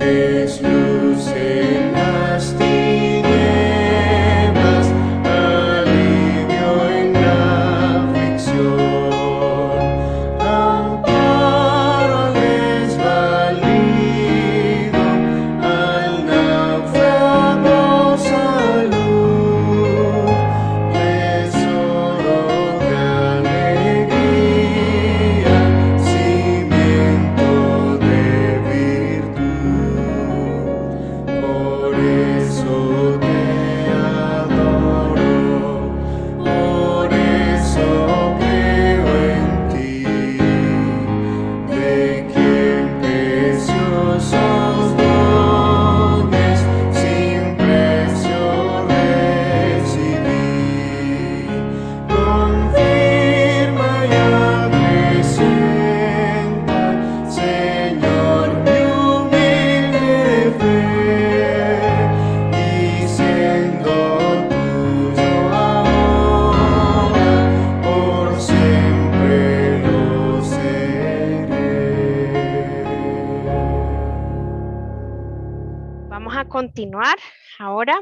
Es luz en las tinieblas, alivio en la aflicción, amparo al desvalido, al náufrago salud, tesoro de alegría, cimiento de virtud. Por eso te adoro, por eso creo en ti, de quien preciosos dones sin precio recibí. Confirma y acrecienta, Señor, mi humilde fe, y siendo tuyo ahora, por siempre lo seré. Vamos a continuar ahora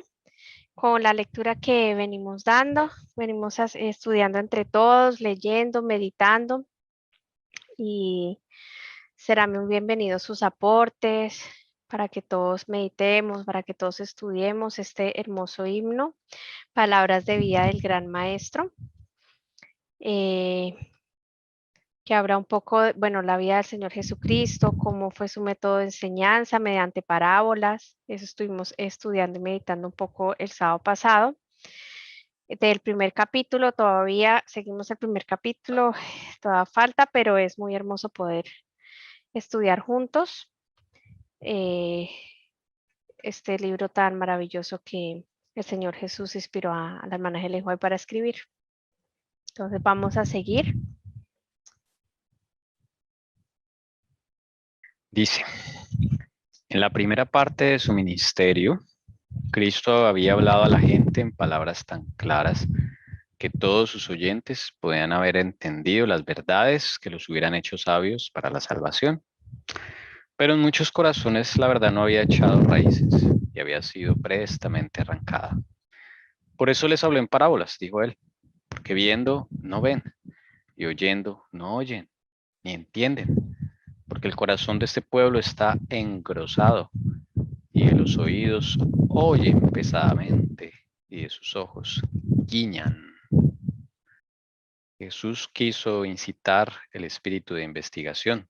con la lectura que venimos dando. Venimos estudiando entre todos, leyendo, meditando, y serán muy bienvenidos sus aportes para que todos meditemos, para que todos estudiemos este hermoso himno, Palabras de Vida del Gran Maestro, que habla un poco, bueno, la vida del Señor Jesucristo, cómo fue su método de enseñanza mediante parábolas. Eso estuvimos estudiando y meditando un poco el sábado pasado. Del primer capítulo, todavía seguimos el primer capítulo, todavía falta, pero es muy hermoso poder estudiar juntos este libro tan maravilloso que el Señor Jesús inspiró a la hermana Helen White para escribir. Entonces vamos a seguir. Dice, en la primera parte de su ministerio, Cristo había hablado a la gente en palabras tan claras que todos sus oyentes podían haber entendido las verdades que los hubieran hecho sabios para la salvación. Pero en muchos corazones la verdad no había echado raíces y había sido prestamente arrancada. Por eso les hablé en parábolas, dijo él, porque viendo no ven y oyendo no oyen ni entienden, porque el corazón de este pueblo está engrosado y de los oídos oyen pesadamente y de sus ojos guiñan. Jesús quiso incitar el espíritu de investigación.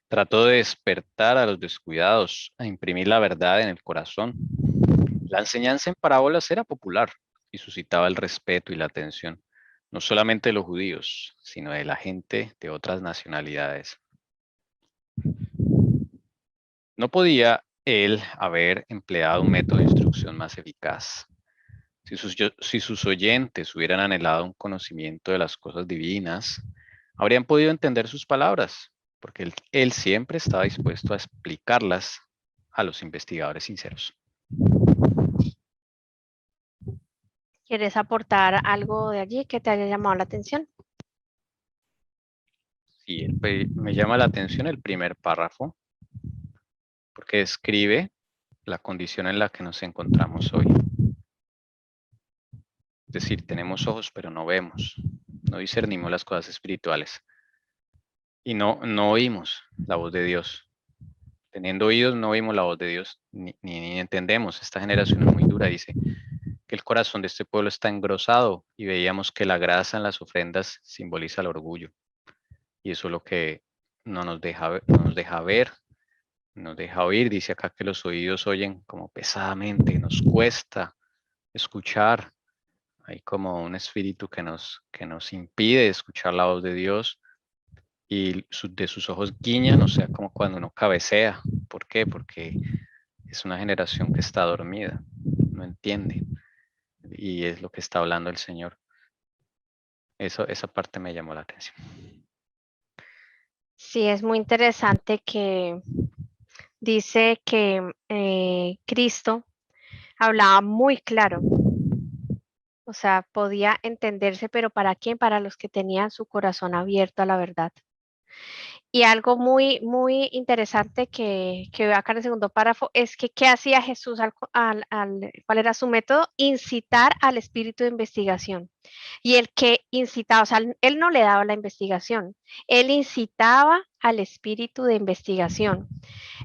Trató de despertar a los descuidados, a imprimir la verdad en el corazón. La enseñanza en parábolas era popular y suscitaba el respeto y la atención, no solamente de los judíos, sino de la gente de otras nacionalidades. No podía él haber empleado un método de instrucción más eficaz. Si sus oyentes hubieran anhelado un conocimiento de las cosas divinas, habrían podido entender sus palabras, porque él siempre estaba dispuesto a explicarlas a los investigadores sinceros. ¿Quieres aportar algo de allí que te haya llamado la atención? Sí, me llama la atención el primer párrafo, porque describe la condición en la que nos encontramos hoy. Es decir, tenemos ojos pero no vemos, no discernimos las cosas espirituales y no oímos la voz de Dios. Teniendo oídos no oímos la voz de Dios ni entendemos. Esta generación es muy dura, dice que el corazón de este pueblo está engrosado y veíamos que la grasa en las ofrendas simboliza el orgullo y eso es lo que no nos deja ver, nos deja oír. Dice acá que los oídos oyen como pesadamente, nos cuesta escuchar. Hay como un espíritu que nos impide escuchar la voz de Dios y de sus ojos guiñan, o sea, como cuando uno cabecea. ¿Por qué? Porque es una generación que está dormida, no entiende. Y es lo que está hablando el Señor. Esa parte me llamó la atención. Sí, es muy interesante que dice que Cristo hablaba muy claro, o sea, podía entenderse, pero ¿para quién? Para los que tenían su corazón abierto a la verdad. Y algo muy interesante que veo acá en el segundo párrafo es que ¿qué hacía Jesús? ¿Cuál era su método? Incitar al espíritu de investigación. Y el que incitaba, o sea, él no le daba la investigación, él incitaba al espíritu de investigación.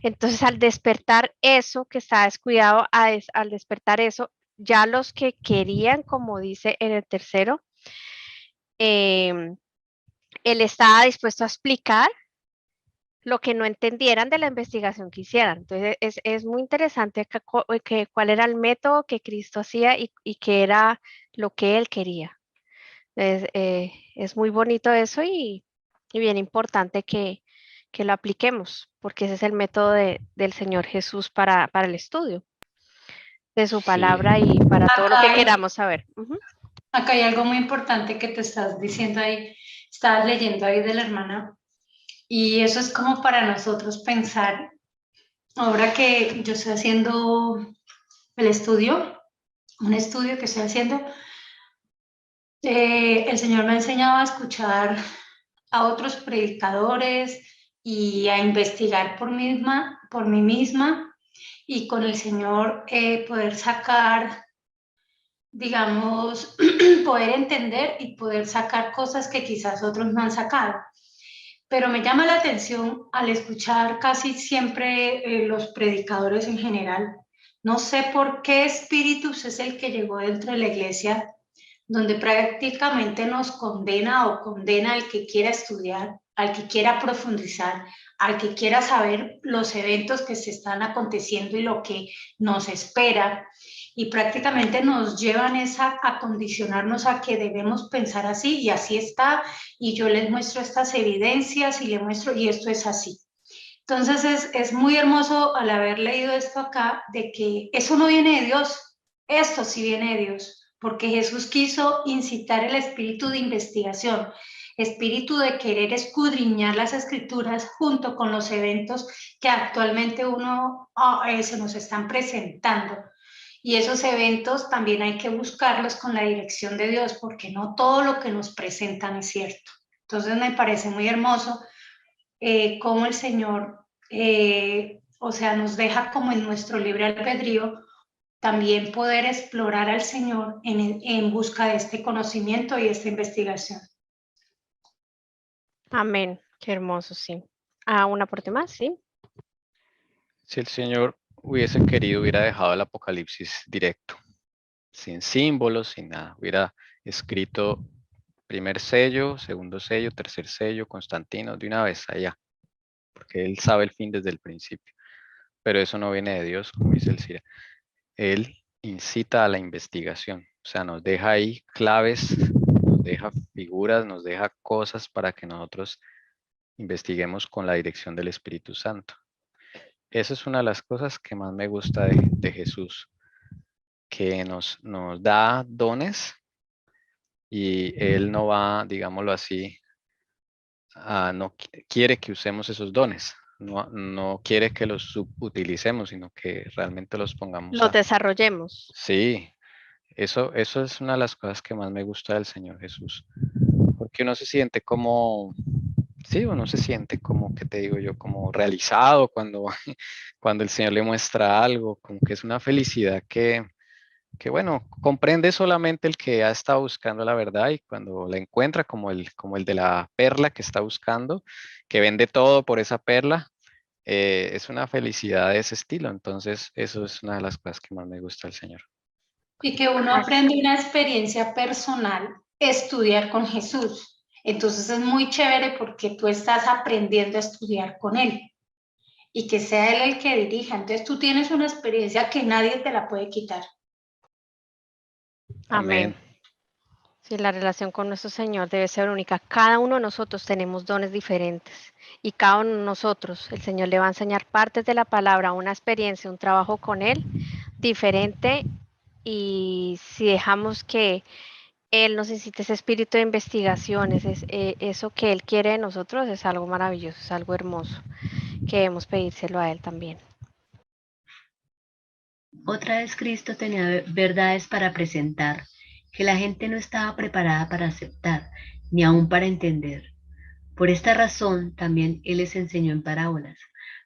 Entonces, al despertar eso que estaba descuidado, al despertar eso, ya los que querían, como dice en el tercero, él estaba dispuesto a explicar lo que no entendieran de la investigación que hicieran. Entonces, es muy interesante cuál era el método que Cristo hacía y qué era lo que él quería. Es muy bonito eso y bien importante que lo apliquemos, porque ese es el método del Señor Jesús para el estudio de su Sí, palabra y para todo lo Acá que hay, queramos saber. Ujú. acá hay algo muy importante que te estás diciendo ahí, estabas leyendo ahí de la hermana, y eso es como para nosotros pensar, ahora que yo estoy haciendo el estudio, un estudio que estoy haciendo, el Señor me ha enseñado a escuchar a otros predicadores y a investigar por mí misma y con el Señor poder sacar, digamos, poder entender y poder sacar cosas que quizás otros no han sacado. Pero me llama la atención al escuchar casi siempre los predicadores en general. No sé por qué espíritus es el que llegó dentro de la iglesia, donde prácticamente nos condena o condena al que quiera estudiar, al que quiera profundizar, al que quiera saber los eventos que se están aconteciendo y lo que nos espera. Y prácticamente nos llevan a condicionarnos a que debemos pensar así y así está, y yo les muestro estas evidencias y les muestro, y esto es así. Entonces es muy hermoso al haber leído esto acá, de que eso no viene de Dios, esto sí viene de Dios, porque Jesús quiso incitar el espíritu de investigación, espíritu de querer escudriñar las escrituras junto con los eventos que actualmente se nos están presentando. Y esos eventos también hay que buscarlos con la dirección de Dios, porque no todo lo que nos presentan es cierto. Entonces me parece muy hermoso cómo el Señor, o sea, nos deja como en nuestro libre albedrío también poder explorar al Señor en busca de este conocimiento y esta investigación. Amén. Qué hermoso, sí. Ah, un aporte más, sí. si el Señor hubiese querido, hubiera dejado el Apocalipsis directo, sin símbolos, sin nada. Hubiera escrito primer sello, segundo sello, tercer sello, Constantino, de una vez allá, porque Él sabe el fin desde el principio. Pero eso no viene de Dios, como dice el Cira. Él incita a la investigación, o sea, nos deja ahí claves, nos deja figuras, nos deja cosas para que nosotros investiguemos con la dirección del Espíritu Santo. Esa es una de las cosas que más me gusta de Jesús, que nos da dones y Él no va, digámoslo así, no quiere que usemos esos dones, no quiere que los subutilicemos, sino que realmente los pongamos Los desarrollemos. Sí, eso es una de las cosas que más me gusta del Señor Jesús, porque uno se siente como, sí, uno se siente como, ¿qué te digo yo? Como realizado cuando, cuando el Señor le muestra algo, como que es una felicidad que bueno, comprende solamente el que ha estado buscando la verdad y cuando la encuentra, como el de la perla que está buscando, que vende todo por esa perla, es una felicidad de ese estilo. Entonces, eso es una de las cosas que más me gusta del Señor. Y que uno aprende una experiencia personal, estudiar con Jesús. Entonces es muy chévere porque tú estás aprendiendo a estudiar con Él y que sea Él el que dirija. Entonces tú tienes una experiencia que nadie te la puede quitar. Amén. Amén. Sí, la relación con nuestro Señor debe ser única. Cada uno de nosotros tenemos dones diferentes y cada uno de nosotros, el Señor le va a enseñar partes de la palabra, una experiencia, un trabajo con Él diferente y si dejamos que Él nos incite ese espíritu de investigación, eso que Él quiere de nosotros es algo maravilloso, es algo hermoso, que debemos pedírselo a Él también. Otra vez Cristo tenía verdades para presentar que la gente no estaba preparada para aceptar, ni aún para entender. Por esta razón, también Él les enseñó en parábolas,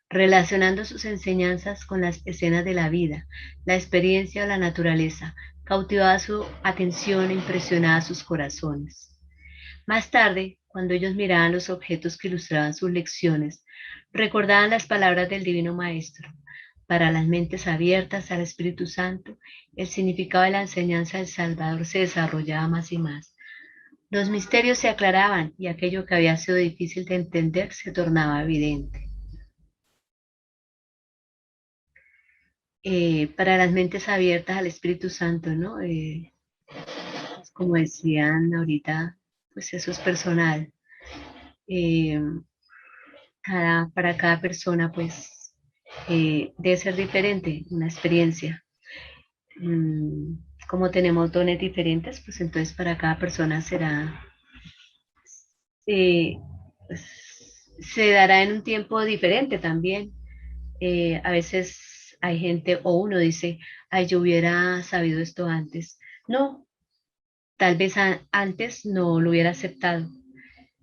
relacionando sus enseñanzas con las escenas de la vida, la experiencia o la naturaleza, cautivaba su atención e impresionaba sus corazones. Más tarde, cuando ellos miraban los objetos que ilustraban sus lecciones, recordaban las palabras del Divino Maestro. Para las mentes abiertas al Espíritu Santo, el significado de la enseñanza del Salvador se desarrollaba más y más. Los misterios se aclaraban y aquello que había sido difícil de entender se tornaba evidente. Para las mentes abiertas al Espíritu Santo, ¿no? Como decían ahorita, pues eso es personal. Para cada persona, pues, debe ser diferente una experiencia. Como tenemos dones diferentes, pues entonces para cada persona será, pues, se dará en un tiempo diferente también. A veces hay gente o uno dice, ay, yo hubiera sabido esto antes. No, tal vez antes no lo hubiera aceptado.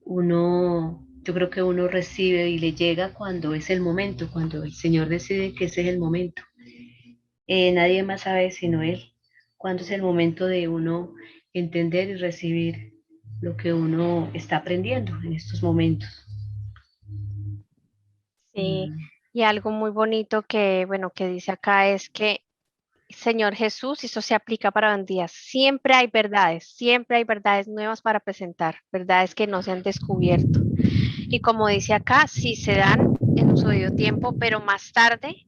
Yo creo que uno recibe y le llega cuando es el momento, cuando el Señor decide que ese es el momento. Nadie más sabe sino Él, cuándo es el momento de uno entender y recibir lo que uno está aprendiendo en estos momentos. Sí, y algo muy bonito que, bueno, que dice acá es que Señor Jesús, y eso se aplica para un día, siempre hay verdades nuevas para presentar, verdades que no se han descubierto. Y como dice acá, sí se dan en su debido tiempo, pero más tarde,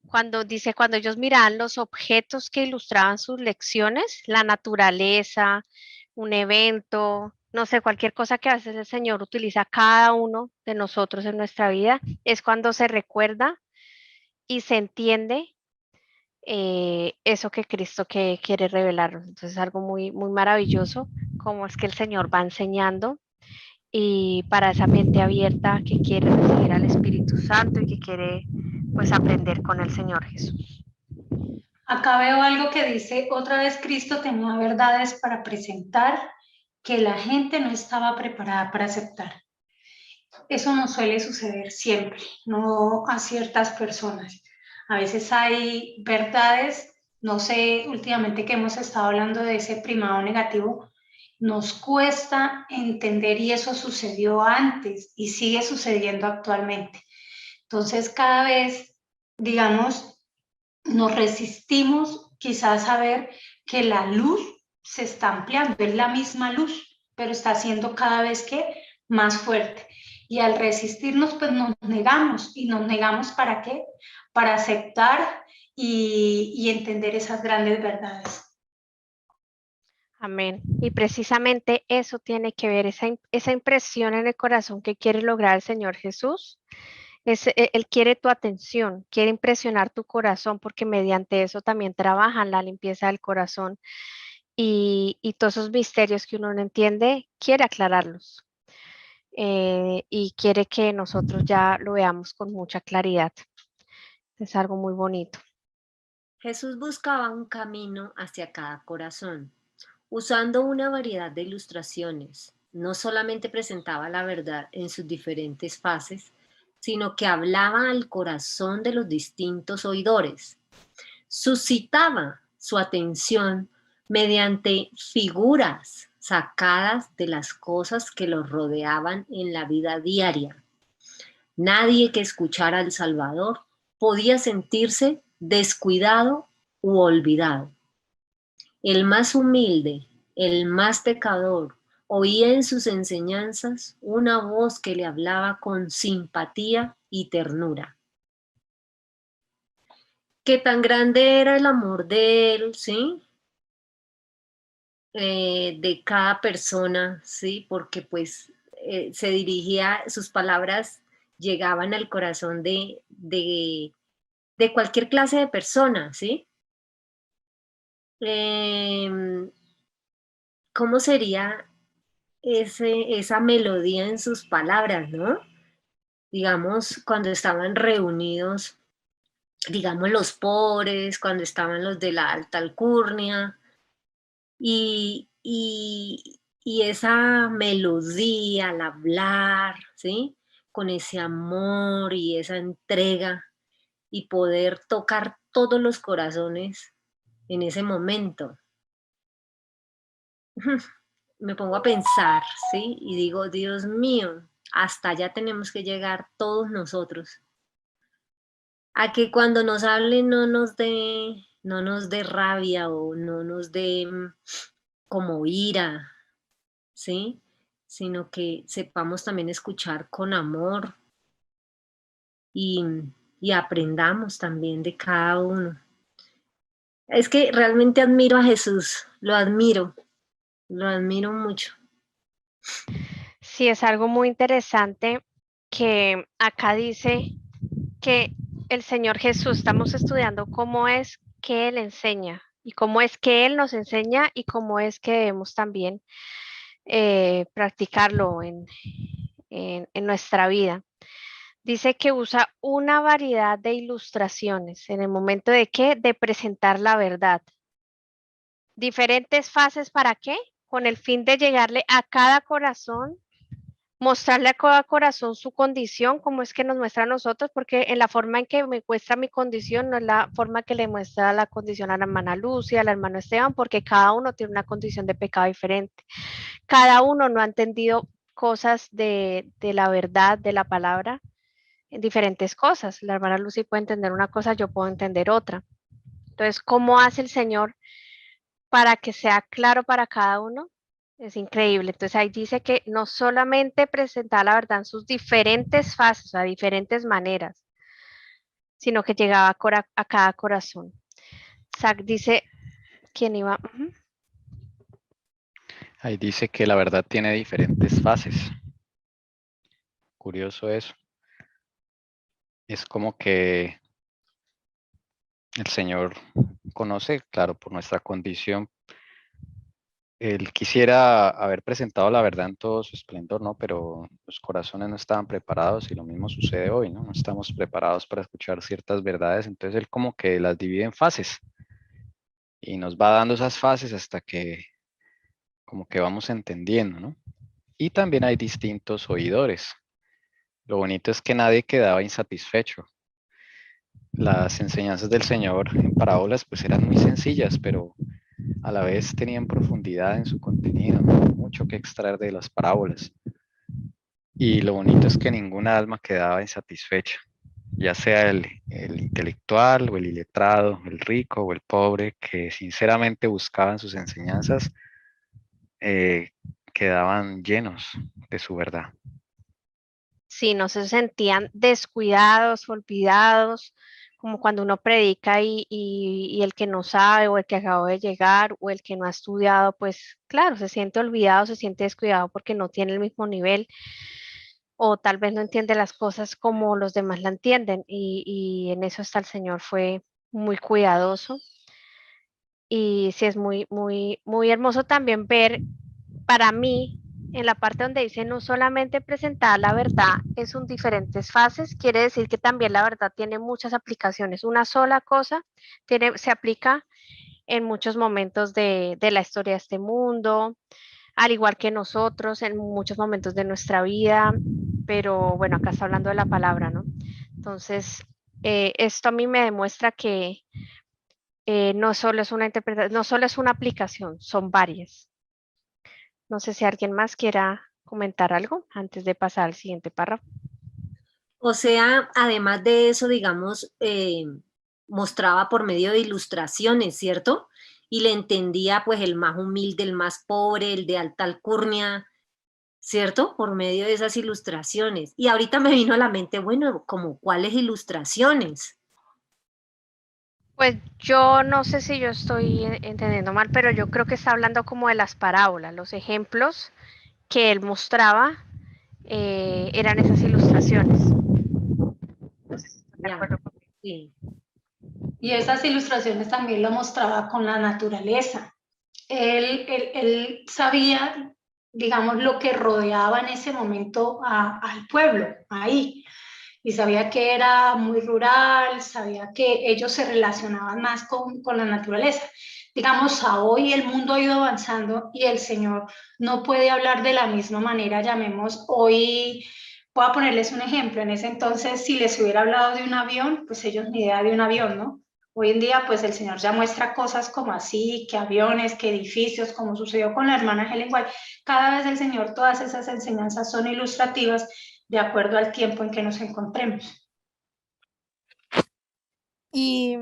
cuando ellos miraban los objetos que ilustraban sus lecciones, la naturaleza, un evento, no sé, cualquier cosa que a veces el Señor utiliza a cada uno de nosotros en nuestra vida, es cuando se recuerda y se entiende eso que Cristo quiere revelarnos. Entonces es algo muy, muy maravilloso, como es que el Señor va enseñando y para esa mente abierta que quiere recibir al Espíritu Santo y que quiere pues aprender con el Señor Jesús. Acá veo algo que dice, otra vez Cristo tenía verdades para presentar que la gente no estaba preparada para aceptar. Eso no suele suceder siempre, no a ciertas personas. A veces hay verdades, no sé, últimamente que hemos estado hablando de ese primado negativo, nos cuesta entender y eso sucedió antes y sigue sucediendo actualmente. Entonces, cada vez, digamos, nos resistimos quizás a ver que la luz se está ampliando, es la misma luz, pero está siendo cada vez que más fuerte. Y al resistirnos, pues nos negamos. ¿Y nos negamos para qué? Para aceptar y entender esas grandes verdades. Amén. Y precisamente eso tiene que ver, esa impresión en el corazón que quiere lograr el Señor Jesús. Él quiere tu atención, quiere impresionar tu corazón, porque mediante eso también trabajan la limpieza del corazón y todos esos misterios que uno no entiende, quiere aclararlos. Y quiere que nosotros ya lo veamos con mucha claridad. Es algo muy bonito. Jesús buscaba un camino hacia cada corazón, usando una variedad de ilustraciones. No solamente presentaba la verdad en sus diferentes fases, sino que hablaba al corazón de los distintos oidores. Suscitaba su atención mediante figuras sacadas de las cosas que los rodeaban en la vida diaria. Nadie que escuchara al Salvador podía sentirse descuidado u olvidado. El más humilde, el más pecador, oía en sus enseñanzas una voz que le hablaba con simpatía y ternura. Qué tan grande era el amor de él, ¿sí? De cada persona, ¿sí? Porque pues se dirigía, sus palabras llegaban al corazón de cualquier clase de persona, ¿sí? ¿Cómo sería esa melodía en sus palabras, ¿no? Digamos, cuando estaban reunidos, digamos, los pobres, cuando estaban los de la alta alcurnia, y Y esa melodía al hablar, ¿sí? Con ese amor y esa entrega y poder tocar todos los corazones en ese momento. Me pongo a pensar, ¿sí? Y digo, Dios mío, hasta allá tenemos que llegar todos nosotros. A que cuando nos hablen no nos dé rabia o no nos dé como ira, ¿sí? Sino que sepamos también escuchar con amor y, y aprendamos también de cada uno. Es que realmente admiro a Jesús, lo admiro mucho. Sí, es algo muy interesante que acá dice que el Señor Jesús, estamos estudiando cómo es que Él enseña y cómo es que Él nos enseña y cómo es que debemos también practicarlo en nuestra vida. Dice que usa una variedad de ilustraciones en el momento de qué, de presentar la verdad. Diferentes fases para qué, con el fin de llegarle a cada corazón, mostrarle a cada corazón su condición, como es que nos muestra a nosotros, porque en la forma en que me muestra mi condición no es la forma que le muestra la condición a la hermana Lucia, al hermano Esteban, porque cada uno tiene una condición de pecado diferente. Cada uno no ha entendido cosas de la verdad, de la palabra, en diferentes cosas. La hermana Lucy puede entender una cosa, yo puedo entender otra. Entonces, ¿cómo hace el Señor para que sea claro para cada uno? Es increíble. Entonces ahí dice que no solamente presentaba la verdad en sus diferentes fases, o sea, diferentes maneras, sino que llegaba a cada corazón. Zach dice, ¿quién iba? Ahí dice que la verdad tiene diferentes fases. Curioso eso. Es como que el Señor conoce, claro, por nuestra condición. Él quisiera haber presentado la verdad en todo su esplendor, ¿no? Pero los corazones no estaban preparados y lo mismo sucede hoy, ¿no? No estamos preparados para escuchar ciertas verdades, entonces Él como que las divide en fases y nos va dando esas fases hasta que como que vamos entendiendo, ¿no? Y también hay distintos oidores. Lo bonito es que nadie quedaba insatisfecho. Las enseñanzas del Señor en parábolas pues eran muy sencillas, pero a la vez tenían profundidad en su contenido, ¿no? Mucho que extraer de las parábolas. Y lo bonito es que ninguna alma quedaba insatisfecha, ya sea el intelectual o el iletrado, el rico o el pobre, que sinceramente buscaban sus enseñanzas, quedaban llenos de su verdad. Sí, no se sentían descuidados, olvidados, como cuando uno predica y el que no sabe o el que acabó de llegar o el que no ha estudiado, pues claro, se siente olvidado, se siente descuidado porque no tiene el mismo nivel o tal vez no entiende las cosas como los demás la entienden y en eso está el Señor, fue muy cuidadoso y sí es muy, muy, muy hermoso también ver para mí en la parte donde dice no solamente presentar la verdad en sus diferentes fases, quiere decir que también la verdad tiene muchas aplicaciones. Una sola cosa se aplica en muchos momentos de la historia de este mundo, al igual que nosotros, en muchos momentos de nuestra vida, pero bueno, acá está hablando de la palabra, ¿no? Entonces, esto a mí me demuestra que no solo es una interpretación, no solo es una aplicación, son varias. No sé si alguien más quiera comentar algo antes de pasar al siguiente párrafo. O sea, además de eso, digamos, mostraba por medio de ilustraciones, ¿cierto? Y le entendía pues el más humilde, el más pobre, el de alta alcurnia, ¿cierto? Por medio de esas ilustraciones. Y ahorita me vino a la mente, bueno, como cuáles ilustraciones. Pues yo no sé si yo estoy entendiendo mal, pero yo creo que está hablando como de las parábolas, los ejemplos que él mostraba eran esas ilustraciones. No sé si están de acuerdo conmigo. Sí. Y esas ilustraciones también lo mostraba con la naturaleza. Él sabía, digamos, lo que rodeaba en ese momento al pueblo, ahí. Y sabía que era muy rural, sabía que ellos se relacionaban más con la naturaleza. digamos, a hoy el mundo ha ido avanzando y el Señor no puede hablar de la misma manera, llamemos hoy. Voy a ponerles un ejemplo. En ese entonces, si les hubiera hablado de un avión, pues ellos ni idea de un avión, ¿no? Hoy en día, pues el Señor ya muestra cosas como así, que aviones, que edificios, como sucedió con la hermana Helen White. Cada vez el Señor, todas esas enseñanzas son ilustrativas de acuerdo al tiempo en que nos encontremos. Y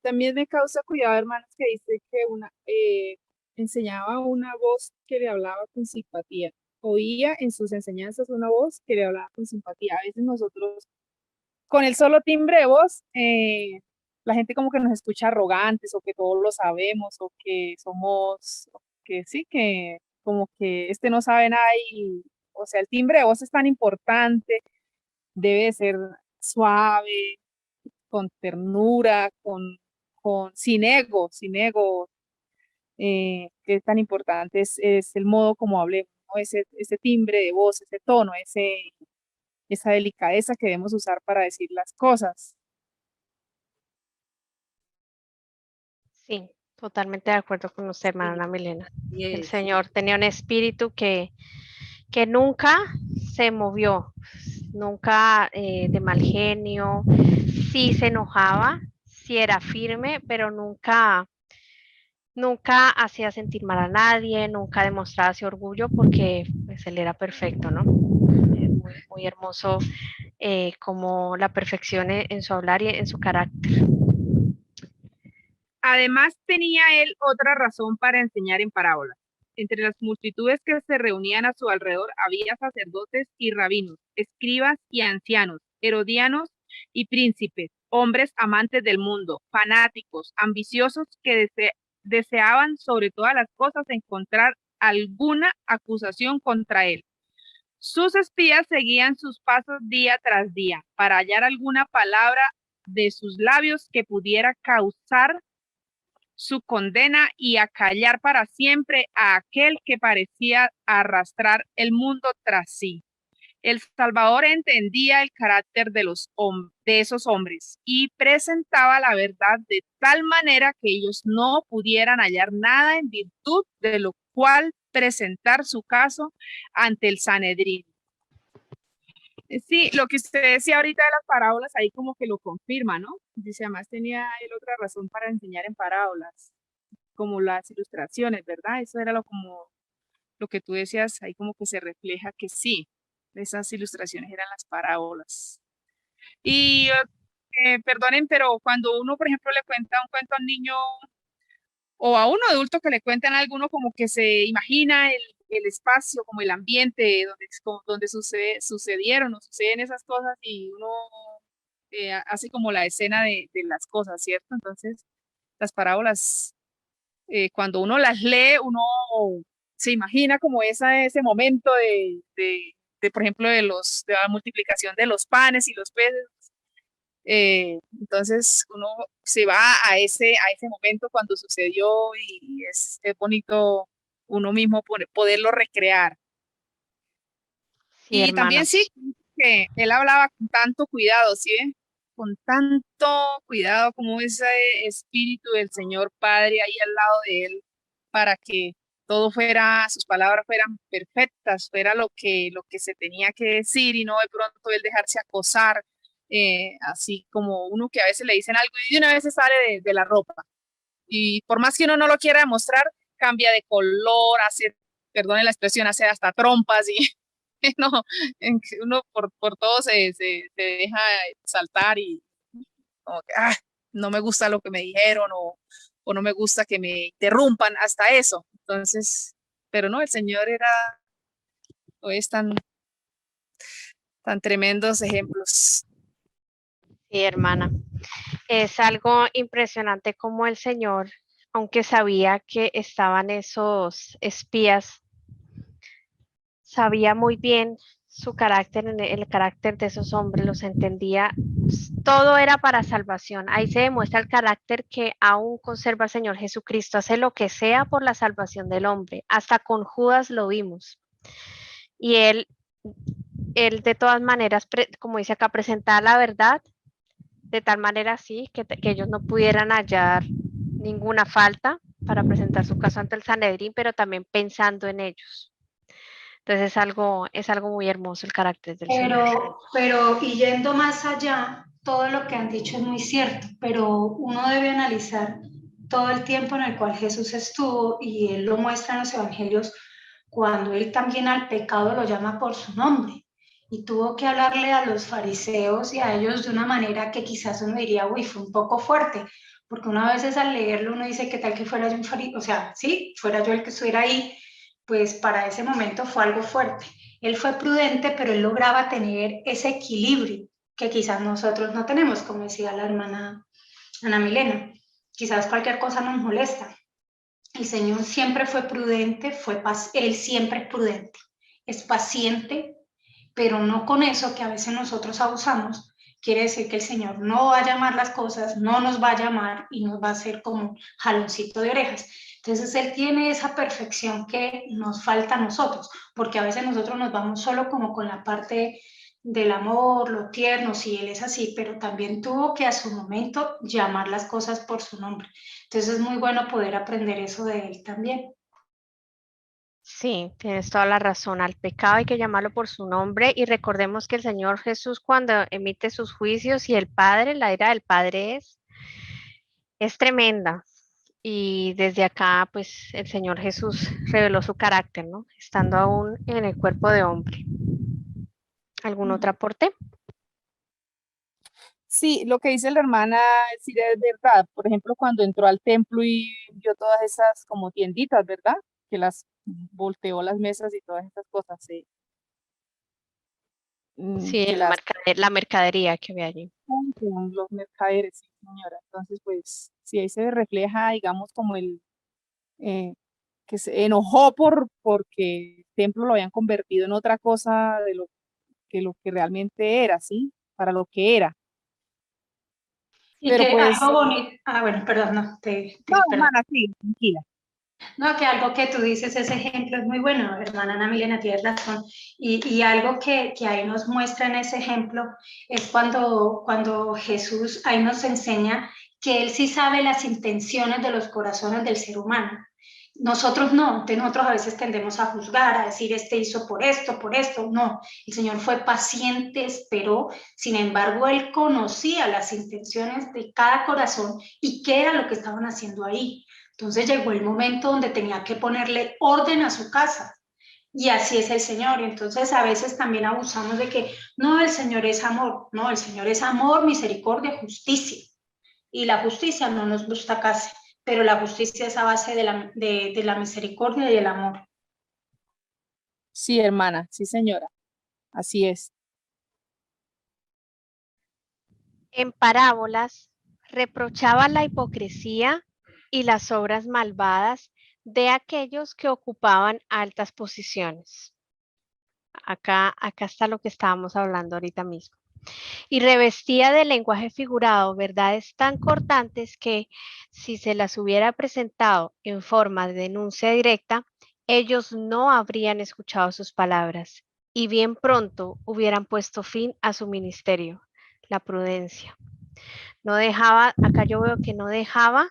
también me causa cuidado, hermanos, que dice que enseñaba una voz que le hablaba con simpatía. Oía en sus enseñanzas una voz que le hablaba con simpatía. A veces nosotros, con el solo timbre de voz, la gente como que nos escucha arrogantes o que todos lo sabemos o que somos, o que sí, que como que este no sabe nada y, o sea, el timbre de voz es tan importante, debe de ser suave, con ternura, sin ego, que es tan importante, es el modo como hablemos, ¿no? Ese timbre de voz, ese tono, esa delicadeza que debemos usar para decir las cosas. Sí, totalmente de acuerdo con usted, hermana Ana Milena. Y El es, Señor tenía un espíritu que nunca se movió, nunca de mal genio, sí se enojaba, sí era firme, pero nunca hacía sentir mal a nadie, nunca demostraba ese orgullo porque pues, él era perfecto, ¿no? Muy, muy hermoso como la perfección en su hablar y en su carácter. Además, tenía él otra razón para enseñar en parábolas. Entre las multitudes que se reunían a su alrededor había sacerdotes y rabinos, escribas y ancianos, herodianos y príncipes, hombres amantes del mundo, fanáticos, ambiciosos que deseaban sobre todas las cosas encontrar alguna acusación contra él. Sus espías seguían sus pasos día tras día para hallar alguna palabra de sus labios que pudiera causar su condena y acallar para siempre a aquel que parecía arrastrar el mundo tras sí. El Salvador entendía el carácter de esos hombres y presentaba la verdad de tal manera que ellos no pudieran hallar nada en virtud de lo cual presentar su caso ante el Sanedrín. Sí, lo que usted decía ahorita de las parábolas, ahí como que lo confirma, ¿no? Dice, además tenía él otra razón para enseñar en parábolas, como las ilustraciones, ¿verdad? Eso era como lo que tú decías, ahí como que se refleja que sí, esas ilustraciones eran las parábolas. Y perdonen, pero cuando uno, por ejemplo, le cuenta un cuento a un niño o a un adulto que le cuentan a alguno, como que se imagina el espacio, como el ambiente donde sucedieron o suceden esas cosas y uno hace como la escena de las cosas, ¿cierto? Entonces, las parábolas, cuando uno las lee, uno se imagina como ese momento por ejemplo, de la multiplicación de los panes y los peces. Entonces uno se va a ese momento cuando sucedió y es bonito uno mismo poderlo recrear. Sí, Y hermana. también sí, que él hablaba con tanto cuidado, ¿sí? Con tanto cuidado como ese espíritu del Señor Padre ahí al lado de él para que todo sus palabras fueran perfectas, fuera lo que se tenía que decir y no de pronto él dejarse acosar, así como uno que a veces le dicen algo y de una vez se sale de la ropa. Y por más que uno no lo quiera demostrar, cambia de color, perdone la expresión, hace hasta trompas y no, uno por todo se deja saltar y como que, no me gusta lo que me dijeron o no me gusta que me interrumpan, hasta eso. Entonces, pero no, el Señor es tan tremendos ejemplos. Sí, hermana. Es algo impresionante como el Señor, aunque sabía que estaban esos espías, sabía muy bien su carácter, el carácter de esos hombres, los entendía. Todo era para salvación. Ahí se demuestra el carácter que aún conserva el Señor Jesucristo. Hace lo que sea por la salvación del hombre. Hasta con Judas lo vimos. Y él de todas maneras, como dice acá, presentaba la verdad de tal manera así que ellos no pudieran hallar ninguna falta para presentar su caso ante el Sanedrín, pero también pensando en ellos. Entonces es algo muy hermoso el carácter del Señor. Pero, y yendo más allá, todo lo que han dicho es muy cierto, pero uno debe analizar todo el tiempo en el cual Jesús estuvo, y él lo muestra en los evangelios, cuando él también al pecado lo llama por su nombre, y tuvo que hablarle a los fariseos y a ellos de una manera que quizás uno diría, uy, fue un poco fuerte, porque una vez al leerlo uno dice, ¿qué tal que fuera yo un fariseo? O sea, sí, fuera yo el que estuviera ahí, pues para ese momento fue algo fuerte. Él fue prudente, pero él lograba tener ese equilibrio que quizás nosotros no tenemos, como decía la hermana Ana Milena. Quizás cualquier cosa nos molesta. El Señor siempre fue prudente, él siempre es prudente, es paciente, pero no con eso que a veces nosotros abusamos. Quiere decir que el Señor no va a llamar las cosas, no nos va a llamar y nos va a hacer como jaloncito de orejas. Entonces Él tiene esa perfección que nos falta a nosotros, porque a veces nosotros nos vamos solo como con la parte del amor, lo tierno, si Él es así, pero también tuvo que a su momento llamar las cosas por su nombre. Entonces es muy bueno poder aprender eso de Él también. Sí, tienes toda la razón. Al pecado hay que llamarlo por su nombre y recordemos que el Señor Jesús cuando emite sus juicios y el Padre, la ira del Padre es tremenda. Y desde acá, pues el Señor Jesús reveló su carácter, ¿no? Estando aún en el cuerpo de hombre. ¿Algún otro aporte? Sí, lo que dice la hermana sí es verdad. Por ejemplo, cuando entró al templo y vio todas esas como tienditas, ¿verdad? Que las volteó las mesas y todas estas cosas, sí. Sí, Que las la mercadería que había allí. con los mercaderes, sí, señora. Entonces, pues, sí, ahí se refleja, digamos, como eh, que se enojó porque el templo lo habían convertido en otra cosa de lo que realmente era, ¿sí? Para lo que era. Y Pero que pues, algo bonito, bueno, perdón, no, no, perdón. hermana, sí, tranquila. No, que algo que tú dices, ese ejemplo es muy bueno, hermana Ana Milena, tienes razón. Y algo que ahí nos muestra en ese ejemplo es cuando Jesús ahí nos enseña que Él sí sabe las intenciones de los corazones del ser humano. Nosotros no, nosotros a veces tendemos a juzgar, a decir, este hizo por esto, no. El Señor fue paciente, esperó, sin embargo, Él conocía las intenciones de cada corazón y qué era lo que estaban haciendo ahí. Entonces llegó el momento donde tenía que ponerle orden a su casa. Y así es el Señor. Entonces a veces también abusamos de que no, el Señor es amor. No, el Señor es amor, misericordia, justicia. Y la justicia no nos gusta casi, pero la justicia es a base de la misericordia y el amor. Sí, hermana, sí, señora, así es. En parábolas reprochaba la hipocresía y las obras malvadas de aquellos que ocupaban altas posiciones. Acá está lo que estábamos hablando ahorita mismo. Y revestía de lenguaje figurado verdades tan cortantes que, si se las hubiera presentado en forma de denuncia directa, ellos no habrían escuchado sus palabras y bien pronto hubieran puesto fin a su ministerio, la prudencia. No dejaba, acá yo veo que no dejaba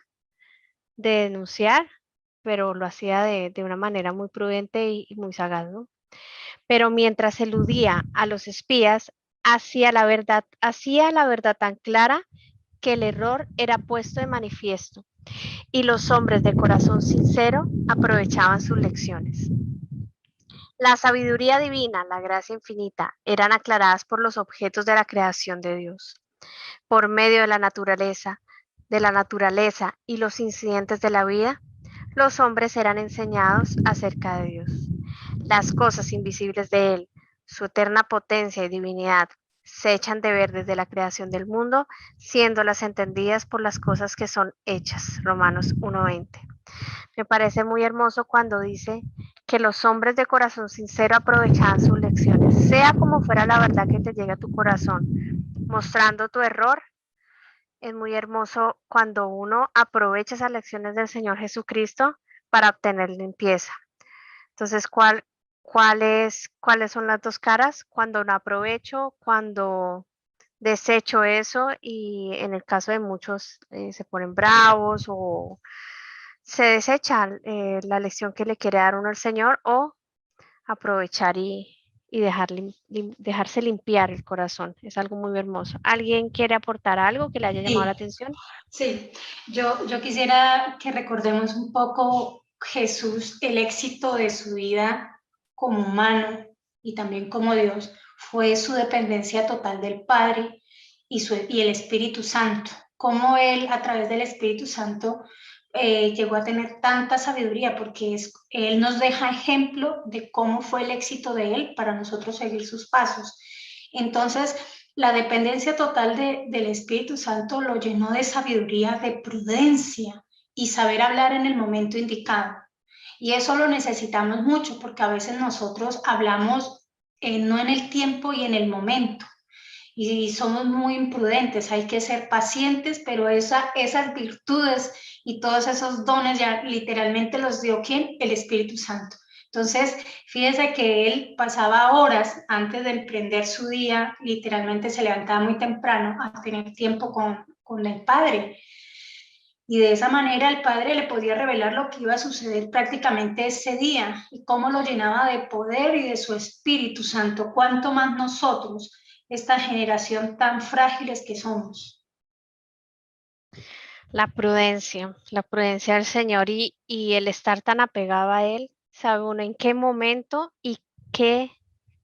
de denunciar, pero lo hacía de una manera muy prudente y muy sagaz, ¿no? Pero mientras eludía a los espías, hacía la verdad tan clara que el error era puesto de manifiesto y los hombres de corazón sincero aprovechaban sus lecciones. La sabiduría divina, la gracia infinita, eran aclaradas por los objetos de la creación de Dios, por medio de la naturaleza y los incidentes de la vida. Los hombres eran enseñados acerca de Dios. Las cosas invisibles de Él, su eterna potencia y divinidad, se echan de ver desde la creación del mundo, siéndolas entendidas por las cosas que son hechas. Romanos 1:20. Me parece muy hermoso cuando dice que los hombres de corazón sincero aprovechaban sus lecciones, sea como fuera la verdad que te llega a tu corazón, mostrando tu error. Es muy hermoso cuando uno aprovecha esas lecciones del Señor Jesucristo para obtener limpieza. Entonces, ¿cuáles son las dos caras? Cuando no aprovecho, cuando desecho eso y en el caso de muchos se ponen bravos o se desecha la lección que le quiere dar uno al Señor o aprovechar y dejarse limpiar el corazón. Es algo muy hermoso. ¿Alguien quiere aportar algo que le haya llamado la Sí, atención? sí. Yo quisiera que recordemos un poco Jesús, el éxito de su vida como humano y también como Dios fue su dependencia total del Padre y el Espíritu Santo. Cómo Él, a través del Espíritu Santo, llegó a tener tanta sabiduría, porque Él nos deja ejemplo de cómo fue el éxito de Él para nosotros seguir sus pasos. Entonces, la dependencia total del Espíritu Santo lo llenó de sabiduría, de prudencia y saber hablar en el momento indicado. Y eso lo necesitamos mucho, porque a veces nosotros hablamos no en el tiempo y en el momento, y somos muy imprudentes. Hay que ser pacientes, pero esas virtudes y todos esos dones ya literalmente los dio ¿quién? El Espíritu Santo. Entonces, fíjese que él pasaba horas antes de emprender su día, literalmente se levantaba muy temprano a tener tiempo con el Padre. Y de esa manera el Padre le podía revelar lo que iba a suceder prácticamente ese día y cómo lo llenaba de poder y de su Espíritu Santo. Cuánto más nosotros, esta generación tan frágiles que somos. La prudencia del Señor y el estar tan apegado a Él, sabe uno en qué momento y qué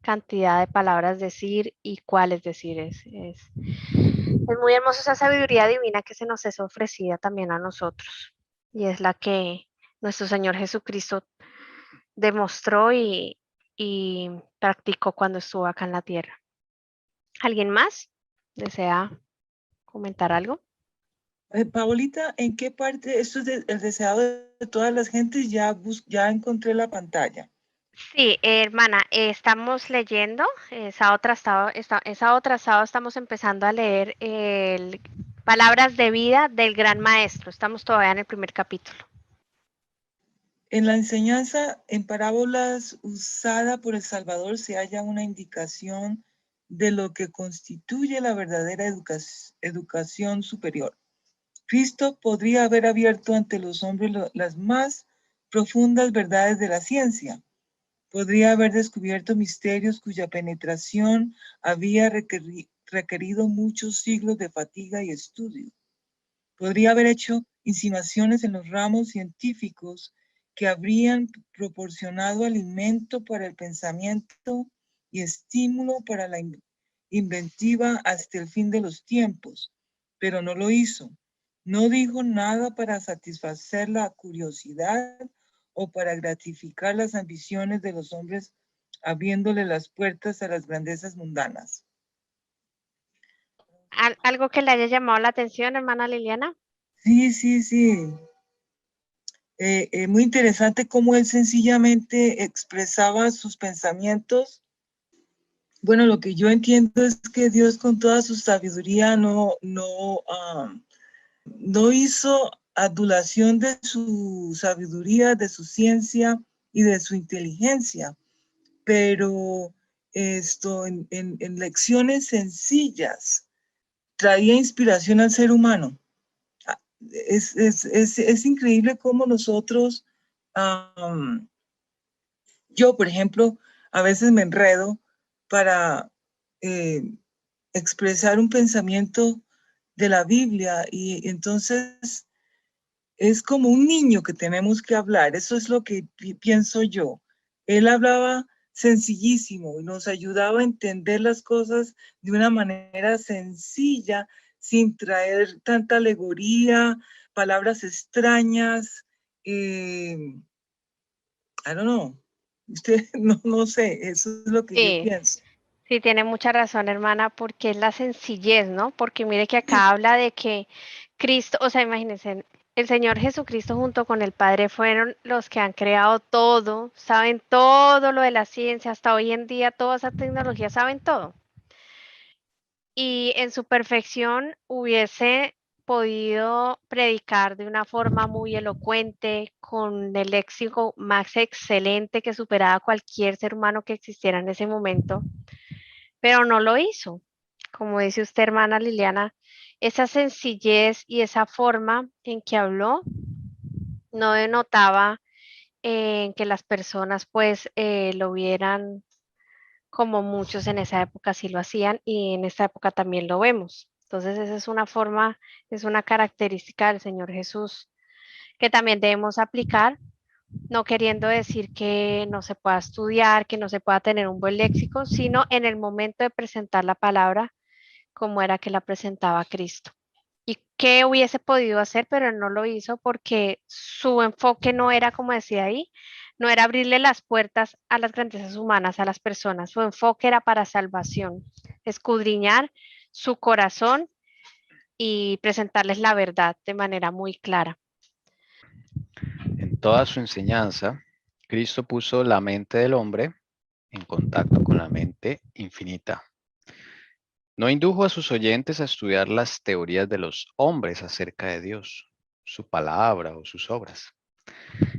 cantidad de palabras decir y cuáles decir. Es muy hermosa esa sabiduría divina que se nos es ofrecida también a nosotros y es la que nuestro Señor Jesucristo demostró y practicó cuando estuvo acá en la tierra. ¿Alguien más desea comentar algo? Paulita, ¿en qué parte esto es el deseado de todas las gentes? Ya encontré la pantalla. Sí, hermana, estamos leyendo, sábado tras sábado estamos empezando a leer Palabras de vida del Gran Maestro. Estamos todavía en el primer capítulo. En la enseñanza en parábolas usada por El Salvador se halla una indicación de lo que constituye la verdadera educación superior. Cristo podría haber abierto ante los hombres las más profundas verdades de la ciencia. Podría haber descubierto misterios cuya penetración había requerido muchos siglos de fatiga y estudio. Podría haber hecho insinuaciones en los ramos científicos que habrían proporcionado alimento para el pensamiento y estímulo para la inventiva hasta el fin de los tiempos, pero no lo hizo. No dijo nada para satisfacer la curiosidad o para gratificar las ambiciones de los hombres, abriéndole las puertas a las grandezas mundanas. ¿Algo que le haya llamado la atención, hermana Liliana? Sí. Muy interesante cómo él sencillamente expresaba sus pensamientos. Bueno, lo que yo entiendo es que Dios con toda su sabiduría no hizo adulación de su sabiduría, de su ciencia y de su inteligencia, pero en lecciones sencillas traía inspiración al ser humano. Es increíble cómo nosotros, yo por ejemplo, a veces me enredo para expresar un pensamiento de la Biblia y entonces es como un niño que tenemos que hablar. Eso es lo que pienso yo. Él hablaba sencillísimo y nos ayudaba a entender las cosas de una manera sencilla, sin traer tanta alegoría, palabras extrañas. I don't know. Usted no sé, eso es lo que yo pienso. Sí, tiene mucha razón, hermana, porque es la sencillez, ¿no? Porque mire que acá habla de que Cristo, o sea, imagínense, el Señor Jesucristo junto con el Padre fueron los que han creado todo, saben todo lo de la ciencia, hasta hoy en día toda esa tecnología saben todo. Y en su perfección hubiese podido predicar de una forma muy elocuente, con el léxico más excelente que superaba a cualquier ser humano que existiera en ese momento, pero no lo hizo. Como dice usted, hermana Liliana, esa sencillez y esa forma en que habló no denotaba que las personas pues lo vieran como muchos en esa época sí lo hacían y en esta época también lo vemos. Entonces esa es una forma, es una característica del Señor Jesús que también debemos aplicar, no queriendo decir que no se pueda estudiar, que no se pueda tener un buen léxico, sino en el momento de presentar la palabra como era que la presentaba Cristo. Y qué hubiese podido hacer, pero él no lo hizo porque su enfoque no era, como decía ahí, no era abrirle las puertas a las grandezas humanas, a las personas. Su enfoque era para salvación, escudriñar su corazón y presentarles la verdad de manera muy clara. En toda su enseñanza, Cristo puso la mente del hombre en contacto con la mente infinita. No indujo a sus oyentes a estudiar las teorías de los hombres acerca de Dios, su palabra o sus obras.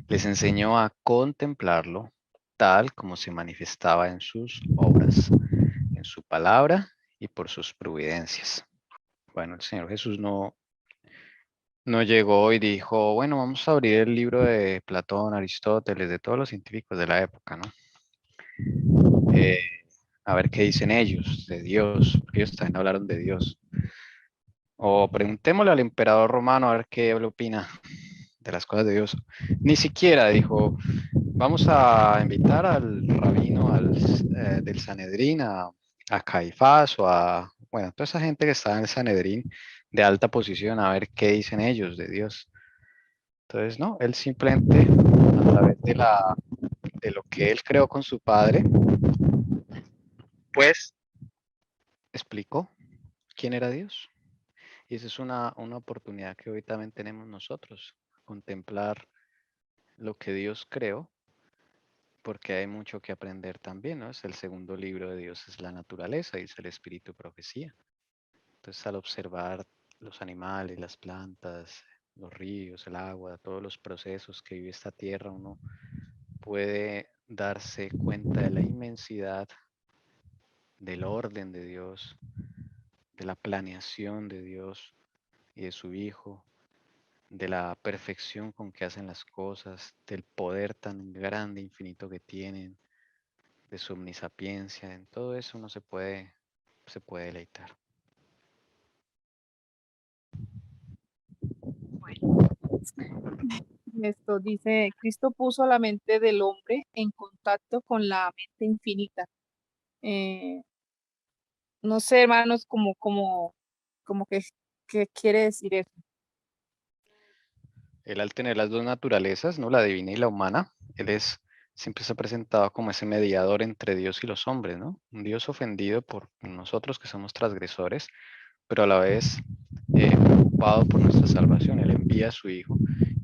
Les enseñó a contemplarlo tal como se manifestaba en sus obras, en su palabra y por sus providencias. Bueno, el Señor Jesús no llegó y dijo, bueno, vamos a abrir el libro de Platón, Aristóteles, de todos los científicos de la época, ¿no? A ver qué dicen ellos de Dios, porque ellos también hablaron de Dios. O preguntémosle al emperador romano a ver qué él opina de las cosas de Dios. Ni siquiera dijo, vamos a invitar al rabino del Sanedrín, a Caifás o a, bueno, toda esa gente que está en el Sanedrín de alta posición, a ver qué dicen ellos de Dios. Entonces, no, él simplemente, a través de lo que él creó con su padre, pues explicó quién era Dios. Y esa es una oportunidad que hoy también tenemos nosotros, contemplar lo que Dios creó, porque hay mucho que aprender también, ¿no? Es el segundo libro de Dios, es la naturaleza, dice el Espíritu Profecía. Entonces, al observar los animales, las plantas, los ríos, el agua, todos los procesos que vive esta tierra, uno puede darse cuenta de la inmensidad del orden de Dios, de la planeación de Dios y de su Hijo, de la perfección con que hacen las cosas, del poder tan grande, infinito que tienen, de su omnisapiencia. En todo eso uno se puede deleitar. Esto dice, Cristo puso la mente del hombre en contacto con la mente infinita. No sé, hermanos, como que, ¿qué quiere decir eso? Él al tener las dos naturalezas, ¿no? La divina y la humana, siempre se ha presentado como ese mediador entre Dios y los hombres, ¿no? Un Dios ofendido por nosotros que somos transgresores, pero a la vez preocupado por nuestra salvación. Él envía a su Hijo.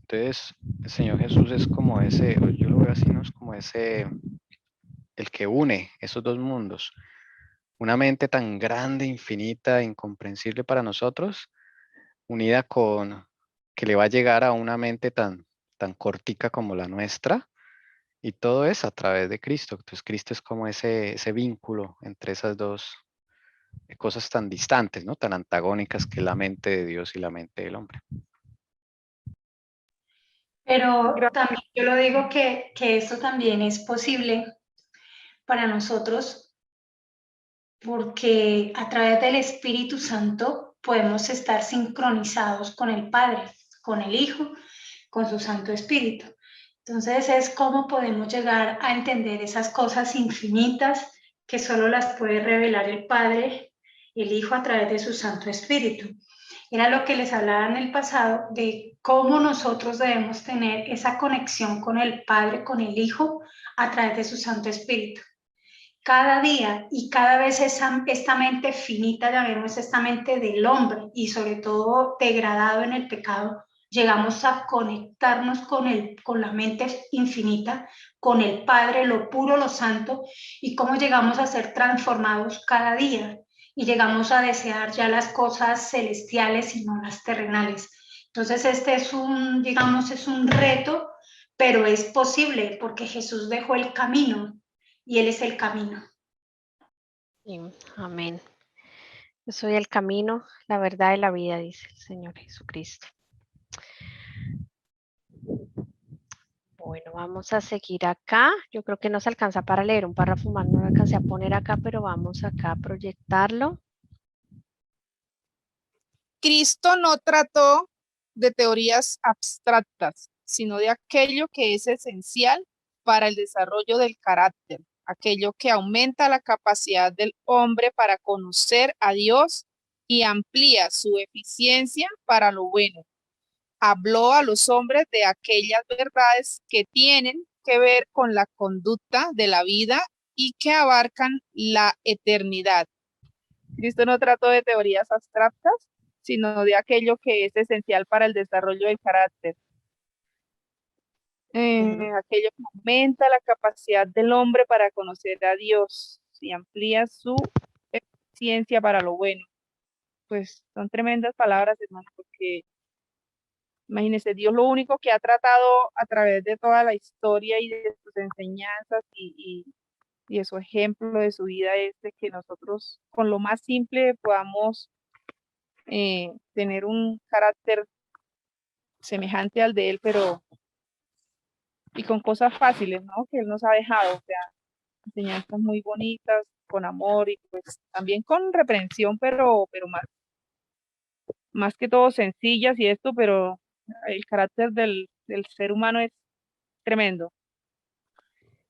Entonces, el Señor Jesús es como ese, yo lo veo así, ¿no? Es como el que une esos dos mundos. Una mente tan grande, infinita, incomprensible para nosotros, unida con que le va a llegar a una mente tan cortica como la nuestra, y todo es a través de Cristo. Entonces Cristo es como ese vínculo entre esas dos cosas tan distantes, ¿no? Tan antagónicas, que es la mente de Dios y la mente del hombre. Pero también yo lo digo que esto también es posible para nosotros porque a través del Espíritu Santo podemos estar sincronizados con el Padre, con el Hijo, con su Santo Espíritu. Entonces es cómo podemos llegar a entender esas cosas infinitas que solo las puede revelar el Padre, el Hijo a través de su Santo Espíritu. Era lo que les hablaba en el pasado de cómo nosotros debemos tener esa conexión con el Padre, con el Hijo, a través de su Santo Espíritu. Cada día y cada vez esta mente finita, llamemos esta mente del hombre y sobre todo degradado en el pecado, llegamos a conectarnos con la mente infinita, con el Padre, lo puro, lo santo, y cómo llegamos a ser transformados cada día y llegamos a desear ya las cosas celestiales y no las terrenales. Entonces este es digamos, es un reto, pero es posible porque Jesús dejó el camino y Él es el camino. Sí, amén. Yo soy el camino, la verdad y la vida, dice el Señor Jesucristo. Bueno, vamos a seguir acá. Yo creo que no se alcanza para leer un párrafo más, no lo alcancé a poner acá, pero vamos acá a proyectarlo. Cristo no trató de teorías abstractas, sino de aquello que es esencial para el desarrollo del carácter, aquello que aumenta la capacidad del hombre para conocer a Dios y amplía su eficiencia para lo bueno. Habló a los hombres de aquellas verdades que tienen que ver con la conducta de la vida y que abarcan la eternidad. Cristo no trató de teorías abstractas, sino de aquello que es esencial para el desarrollo del carácter. Aquello que aumenta la capacidad del hombre para conocer a Dios y amplía su eficiencia para lo bueno. Pues son tremendas palabras, hermano, porque imagínense, Dios lo único que ha tratado a través de toda la historia y de sus enseñanzas y de su ejemplo de su vida es de que nosotros con lo más simple podamos tener un carácter semejante al de Él, pero y con cosas fáciles, ¿no? Que Él nos ha dejado, o sea, enseñanzas muy bonitas, con amor y pues también con reprensión, pero más que todo sencillas y esto, pero el carácter del ser humano es tremendo.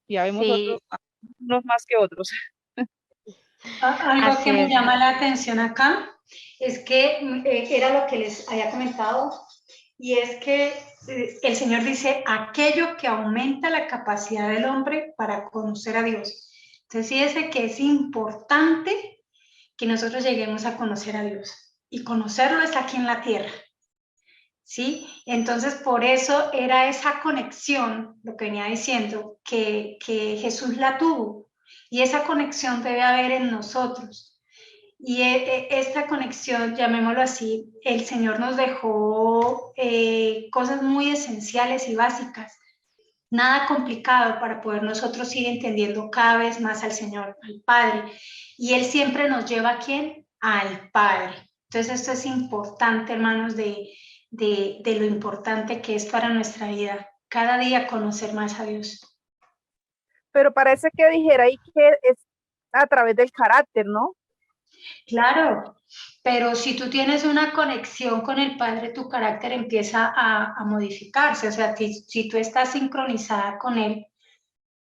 Ya vemos Sí, unos más que otros. Algo así que me es. llama la atención acá es que era lo que les había comentado, y es que el Señor dice aquello que aumenta la capacidad del hombre para conocer a Dios. Entonces fíjese que es importante que nosotros lleguemos a conocer a Dios, y conocerlo es aquí en la tierra, ¿sí? Entonces por eso era esa conexión, lo que venía diciendo, que Jesús la tuvo, y esa conexión debe haber en nosotros. Y esta conexión, llamémoslo así, el Señor nos dejó cosas muy esenciales y básicas, nada complicado para poder nosotros ir entendiendo cada vez más al Señor, al Padre. Y Él siempre nos lleva ¿a quién? Al Padre. Entonces esto es importante, hermanos, de lo importante que es para nuestra vida, cada día conocer más a Dios. Pero parece que dijera ahí que es a través del carácter, ¿no? Claro, pero si tú tienes una conexión con el Padre, tu carácter empieza a modificarse. O sea, si tú estás sincronizada con Él,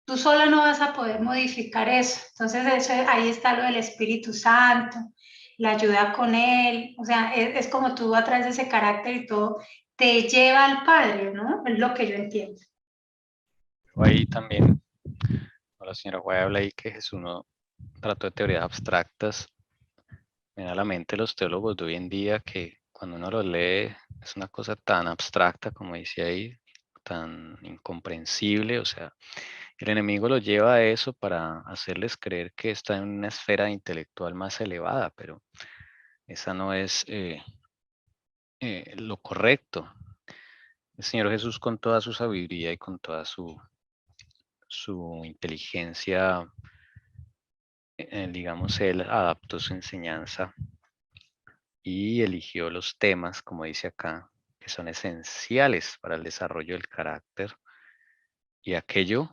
tú sola no vas a poder modificar eso. Entonces, ahí está lo del Espíritu Santo, la ayuda con Él. O sea, es como tú a través de ese carácter y todo, te lleva al Padre, ¿no? Es lo que yo entiendo. Ahí también, la señora Guay habla ahí que Jesús no trató de teorías abstractas. Me da a la mente los teólogos de hoy en día que cuando uno los lee es una cosa tan abstracta, como dice ahí, tan incomprensible. O sea, el enemigo lo lleva a eso para hacerles creer que está en una esfera intelectual más elevada, pero esa no es lo correcto. El Señor Jesús, con toda su sabiduría y con toda su inteligencia, digamos, Él adaptó su enseñanza y eligió los temas, como dice acá, que son esenciales para el desarrollo del carácter y aquello,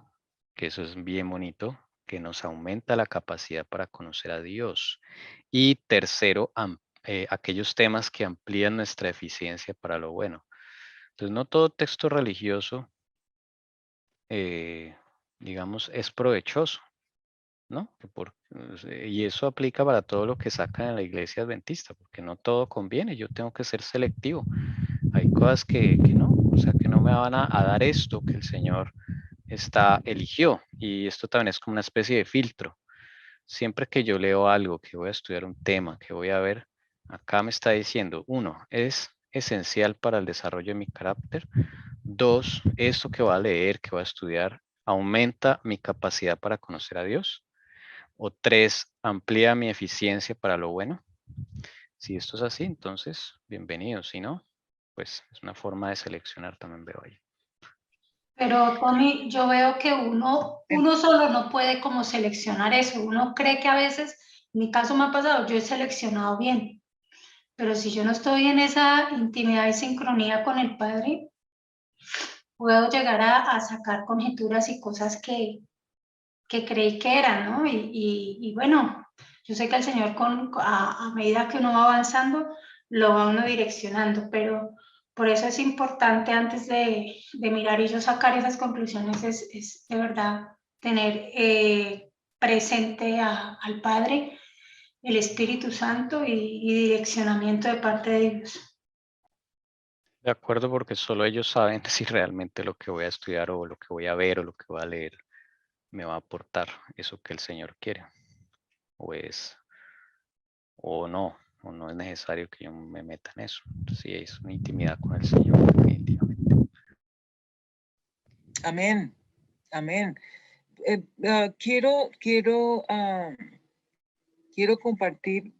que eso es bien bonito, que nos aumenta la capacidad para conocer a Dios. Y tercero, aquellos temas que amplían nuestra eficiencia para lo bueno. Entonces, no todo texto religioso, digamos, es provechoso, ¿no? Y eso aplica para todo lo que sacan en la iglesia adventista, porque no todo conviene, yo tengo que ser selectivo. Hay cosas que no, o sea, que no me van a dar esto que el Señor eligió, y esto también es como una especie de filtro. Siempre que yo leo algo, que voy a estudiar un tema, que voy a ver, acá me está diciendo, 1, es esencial para el desarrollo de mi carácter. 2, esto que voy a leer, que voy a estudiar, aumenta mi capacidad para conocer a Dios. O 3, amplía mi eficiencia para lo bueno. Si esto es así, entonces, bienvenido. Si no, pues es una forma de seleccionar, también veo ahí. Pero Tommy, yo veo que uno solo no puede como seleccionar eso. Uno cree que a veces, en mi caso me ha pasado, yo he seleccionado bien, pero si yo no estoy en esa intimidad y sincronía con el Padre, puedo llegar a sacar conjeturas y cosas que creí que eran, ¿no? Y bueno, yo sé que el Señor a medida que uno va avanzando, lo va uno direccionando, pero por eso es importante antes de mirar y yo sacar esas conclusiones, es de verdad tener presente al Padre, el Espíritu Santo y direccionamiento de parte de Dios. De acuerdo, porque solo ellos saben si realmente lo que voy a estudiar o lo que voy a ver o lo que voy a leer me va a aportar eso que el Señor quiere. O no es necesario que yo me meta en eso. Sí, es una intimidad con el Señor, definitivamente. Amén, amén. Quiero compartir.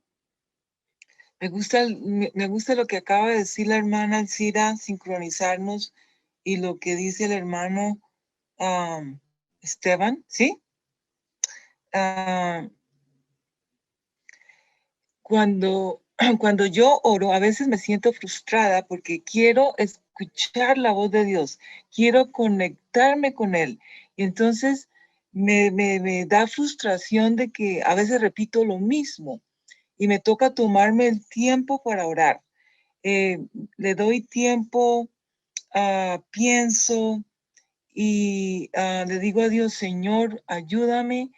Me gusta lo que acaba de decir la hermana Alcira, sincronizarnos, y lo que dice el hermano Esteban, ¿sí? Cuando yo oro, a veces me siento frustrada porque quiero escuchar la voz de Dios, quiero conectarme con Él. Y entonces me da frustración de que a veces repito lo mismo y me toca tomarme el tiempo para orar. Le doy tiempo, pienso y le digo a Dios, Señor, ayúdame,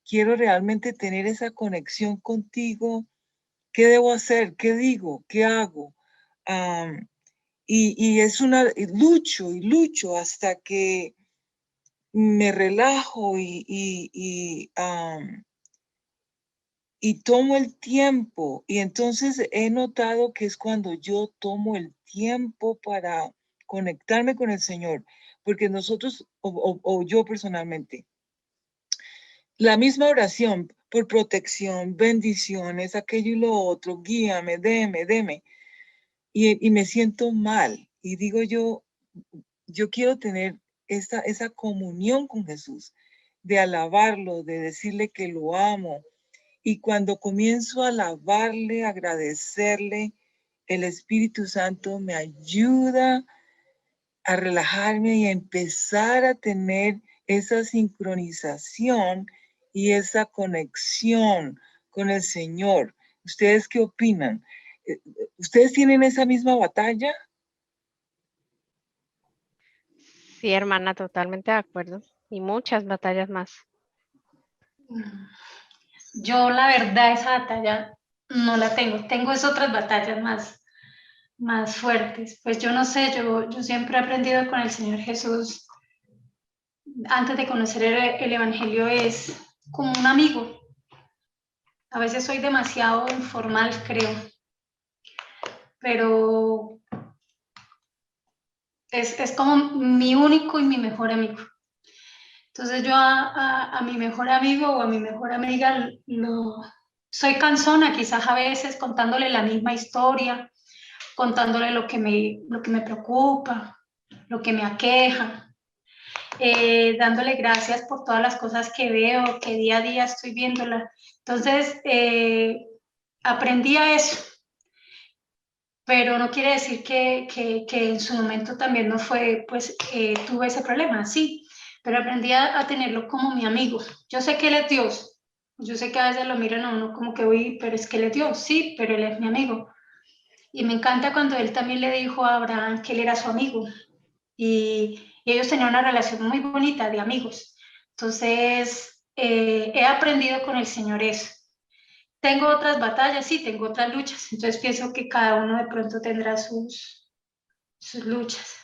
quiero realmente tener esa conexión contigo. ¿Qué debo hacer? ¿Qué digo? ¿Qué hago? Y es lucho hasta que me relajo y tomo el tiempo. Y entonces he notado que es cuando yo tomo el tiempo para conectarme con el Señor, porque nosotros, o yo personalmente, la misma oración por protección, bendiciones, aquello y lo otro, guíame, deme. Y me siento mal. Y digo yo quiero tener esa comunión con Jesús, de alabarlo, de decirle que lo amo. Y cuando comienzo a alabarle, agradecerle, el Espíritu Santo me ayuda a relajarme y a empezar a tener esa sincronización y esa conexión con el Señor. ¿Ustedes qué opinan? ¿Ustedes tienen esa misma batalla? Sí, hermana, totalmente de acuerdo. Y muchas batallas más. Yo la verdad esa batalla no la tengo es otras batallas más fuertes. Pues yo no sé, yo siempre he aprendido con el Señor Jesús, antes de conocer el Evangelio, es como un amigo. A veces soy demasiado informal, creo, pero es como mi único y mi mejor amigo. Entonces yo a mi mejor amigo o a mi mejor amiga soy cansona quizás a veces contándole la misma historia, contándole lo que me preocupa, lo que me aqueja, dándole gracias por todas las cosas que veo, que día a día estoy viéndolas. Entonces aprendí a eso, pero no quiere decir que en su momento también no fue, pues tuve ese problema, sí, pero aprendí a tenerlo como mi amigo. Yo sé que Él es Dios, yo sé que a veces lo miran a uno como que, uy, pero es que Él es Dios, sí, pero Él es mi amigo. Y me encanta cuando Él también le dijo a Abraham que Él era su amigo, y ellos tenían una relación muy bonita de amigos. Entonces, he aprendido con el Señor eso. Tengo otras batallas, sí, tengo otras luchas, entonces pienso que cada uno de pronto tendrá sus luchas.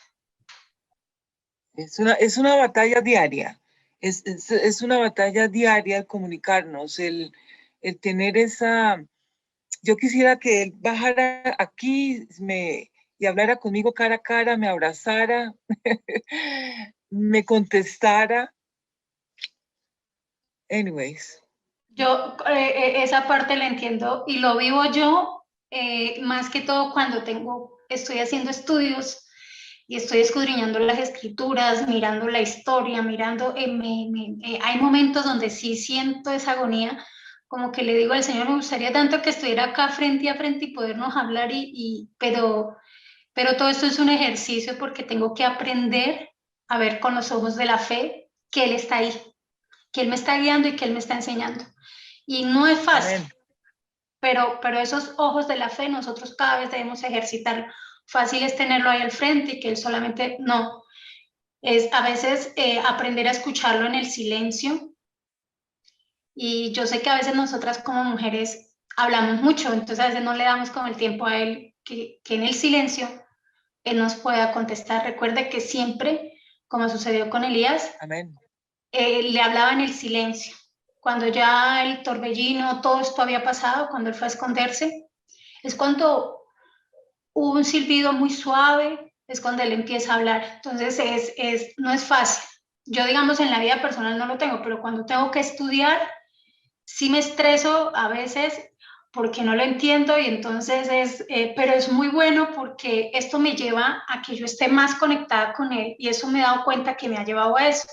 Es una batalla diaria, es una batalla diaria el comunicarnos, el tener esa... Yo quisiera que él bajara aquí y hablara conmigo cara a cara, me abrazara, me contestara. Anyways. Yo esa parte la entiendo y lo vivo yo más que todo cuando estoy haciendo estudios y estoy escudriñando las escrituras, mirando la historia, hay momentos donde sí siento esa agonía, como que le digo al Señor, me gustaría tanto que estuviera acá frente a frente y podernos hablar, pero todo esto es un ejercicio porque tengo que aprender a ver con los ojos de la fe que Él está ahí, que Él me está guiando y que Él me está enseñando. Y no es fácil, Amén. pero esos ojos de la fe nosotros cada vez debemos ejercitar. Fácil es tenerlo ahí al frente y que Él solamente, no. Es a veces aprender a escucharlo en el silencio. Y yo sé que a veces nosotras como mujeres hablamos mucho, entonces a veces no le damos como el tiempo a Él que en el silencio Él nos pueda contestar. Recuerde que siempre, como sucedió con Elías, Amén. le hablaba en el silencio. Cuando ya el torbellino, todo esto había pasado, cuando él fue a esconderse, es cuando hubo un silbido muy suave, es cuando él empieza a hablar. Entonces no es fácil. Yo, digamos, en la vida personal no lo tengo, pero cuando tengo que estudiar, sí me estreso a veces porque no lo entiendo y entonces pero es muy bueno porque esto me lleva a que yo esté más conectada con él y eso me he dado cuenta que me ha llevado a eso,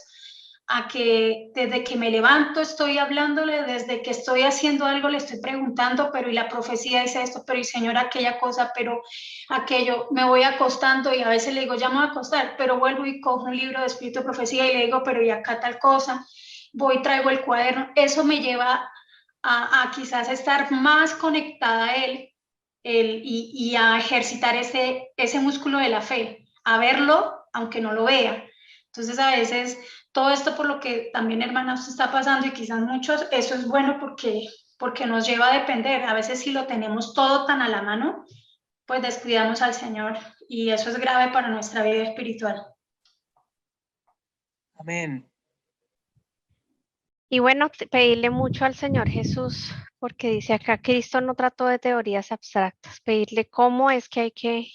a que desde que me levanto estoy hablándole, desde que estoy haciendo algo le estoy preguntando, pero y la profecía dice esto, pero y Señor aquella cosa, pero aquello, me voy acostando y a veces le digo ya me voy a acostar, pero vuelvo y cojo un libro de espíritu de profecía y le digo, pero y acá tal cosa, voy, traigo el cuaderno, eso me lleva a quizás estar más conectada a él y a ejercitar ese músculo de la fe, a verlo aunque no lo vea. Entonces a veces todo esto por lo que también hermanos está pasando y quizás muchos, eso es bueno porque nos lleva a depender. A veces si lo tenemos todo tan a la mano, pues descuidamos al Señor y eso es grave para nuestra vida espiritual. Amén. Y bueno, pedirle mucho al Señor Jesús, porque dice acá, Cristo no trató de teorías abstractas, pedirle cómo es que hay que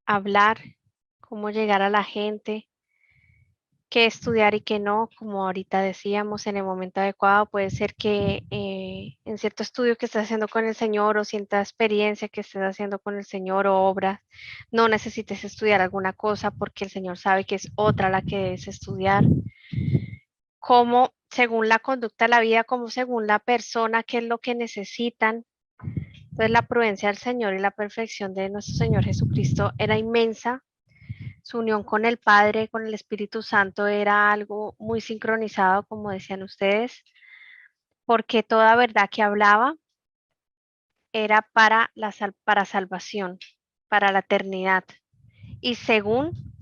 hablar, cómo llegar a la gente, qué estudiar y qué no, como ahorita decíamos, en el momento adecuado. Puede ser que en cierto estudio que estés haciendo con el Señor o cierta experiencia que estés haciendo con el Señor o obras, no necesites estudiar alguna cosa porque el Señor sabe que es otra la que debes estudiar. Como según la conducta de la vida, como según la persona, qué es lo que necesitan. Entonces la prudencia del Señor y la perfección de nuestro Señor Jesucristo era inmensa. Su unión con el Padre, con el Espíritu Santo era algo muy sincronizado, como decían ustedes, porque toda verdad que hablaba era para salvación, para la eternidad. Y según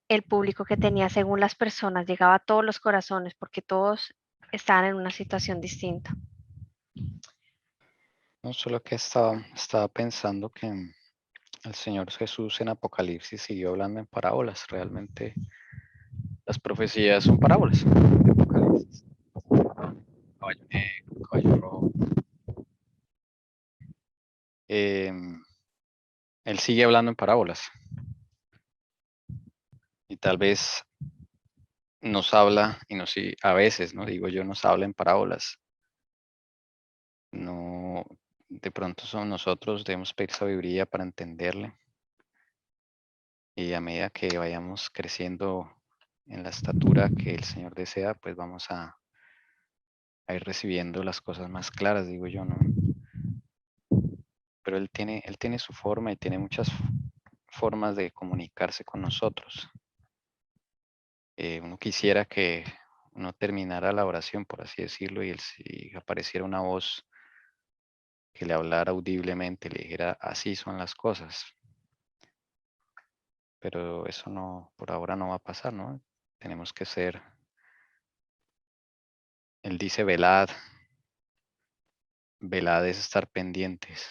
el público que tenía, según las personas, llegaba a todos los corazones, porque todos estaban en una situación distinta. No solo que estaba pensando que el Señor Jesús en Apocalipsis siguió hablando en parábolas. Realmente las profecías son parábolas de Apocalipsis. Caballo negro, caballo rojo. Él sigue hablando en parábolas. Y tal vez nos habla, a veces, no digo yo, nos habla en parábolas. No, de pronto son nosotros, debemos pedir sabiduría para entenderle. Y a medida que vayamos creciendo en la estatura que el Señor desea, pues vamos a ir recibiendo las cosas más claras, digo yo, ¿no? Pero Él tiene su forma y tiene muchas formas de comunicarse con nosotros. Uno quisiera que uno terminara la oración, por así decirlo, y si apareciera una voz que le hablara audiblemente, le dijera, así son las cosas. Pero eso no, por ahora no va a pasar, ¿no? Tenemos que ser, Él dice, velad. Velad es estar pendientes.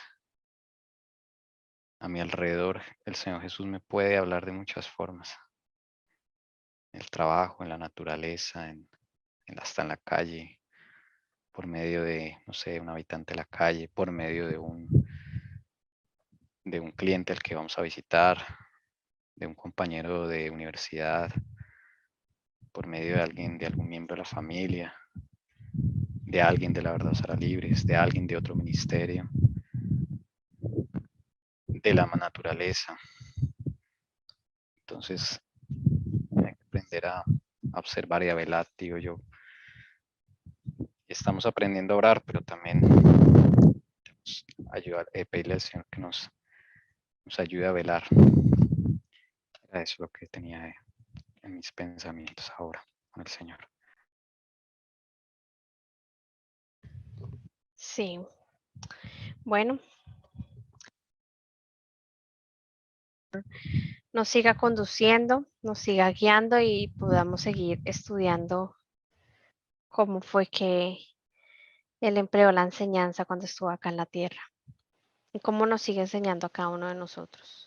A mi alrededor, el Señor Jesús me puede hablar de muchas formas. En el trabajo, en la naturaleza, hasta en la calle, por medio de, no sé, un habitante de la calle, por medio de un cliente al que vamos a visitar, de un compañero de universidad, por medio de algún miembro de la familia, de alguien de La Verdad Os Hará Libres, de alguien de otro ministerio, de la naturaleza. Entonces, hay que aprender a observar y a velar, digo yo. Estamos aprendiendo a orar, pero también pedirle al Señor que nos ayude a velar. Era eso lo que tenía en mis pensamientos ahora con el Señor. Sí. Bueno. Nos siga conduciendo, nos siga guiando y podamos seguir estudiando cómo fue que Él empleó la enseñanza cuando estuvo acá en la tierra y cómo nos sigue enseñando a cada uno de nosotros.